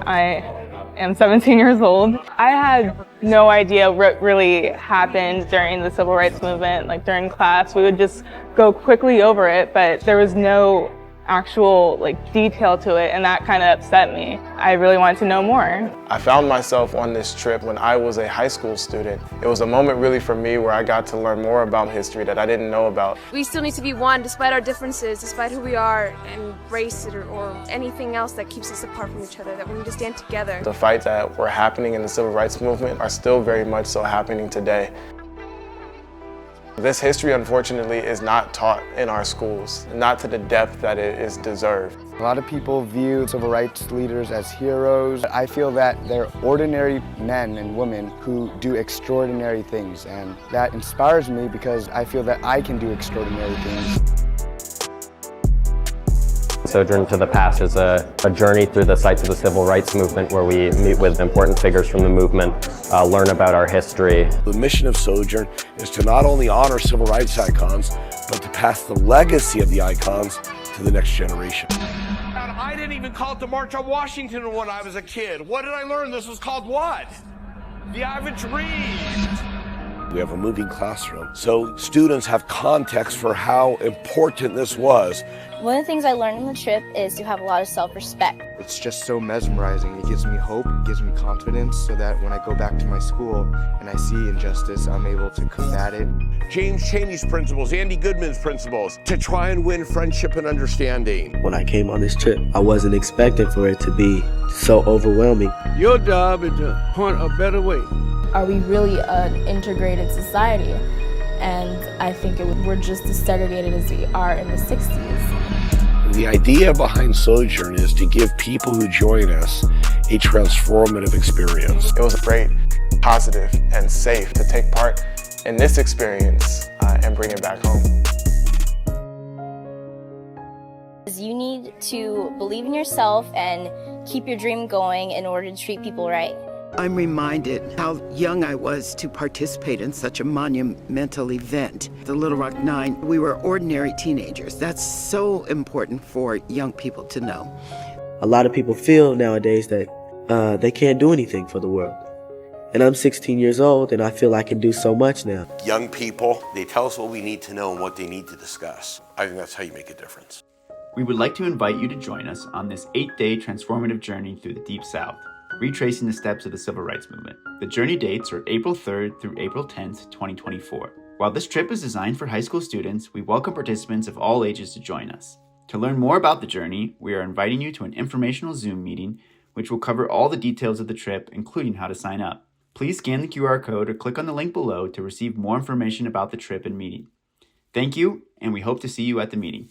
I am 17 years old. I had no idea what really happened during the civil rights movement. Like during class, we would just go quickly over it, but there was no actual detail to it, and that kind of upset me. I really wanted to know more. I found myself on this trip when I was a high school student. It was a moment really for me where I got to learn more about history that I didn't know about. We still need to be one despite our differences, despite who we are and race or anything else that keeps us apart from each other, that we need to stand together. The fights that were happening in the civil rights movement are still very much so happening today. This history, unfortunately, is not taught in our schools, not to the depth that it is deserved. A lot of people view civil rights leaders as heroes. I feel that they're ordinary men and women who do extraordinary things, and that inspires me because I feel that I can do extraordinary things. Sojourn to the Past is a journey through the sites of the civil rights movement where we meet with important figures from the movement, learn about our history. The mission of Sojourn is to not only honor civil rights icons, but to pass the legacy of the icons to the next generation. I didn't even call it the March on Washington when I was a kid. What did I learn? This was called what? The average read. We have a moving classroom, so students have context for how important this was. One of the things I learned on the trip is to have a lot of self-respect. It's just so mesmerizing. It gives me hope, it gives me confidence, so that when I go back to my school and I see injustice, I'm able to combat it. James Chaney's principles, Andy Goodman's principles, to try and win friendship and understanding. When I came on this trip, I wasn't expecting for it to be so overwhelming. Your job is to point a better way. Are we really an integrated society? And I think we're just as segregated as we are in the 60s. The idea behind Sojourn is to give people who join us a transformative experience. It was great, positive, and safe to take part in this experience and bring it back home. You need to believe in yourself and keep your dream going in order to treat people right. I'm reminded how young I was to participate in such a monumental event. The Little Rock Nine, we were ordinary teenagers. That's so important for young people to know. A lot of people feel nowadays that they can't do anything for the world. And I'm 16 years old and I feel I can do so much now. Young people, they tell us what we need to know and what they need to discuss. I think that's how you make a difference. We would like to invite you to join us on this 8-day transformative journey through the Deep South, retracing the steps of the civil rights movement. The journey dates are April 3rd through April 10th, 2024. While this trip is designed for high school students, we welcome participants of all ages to join us. To learn more about the journey, we are inviting you to an informational Zoom meeting, which will cover all the details of the trip, including how to sign up. Please scan the QR code or click on the link below to receive more information about the trip and meeting. Thank you, and we hope to see you at the meeting.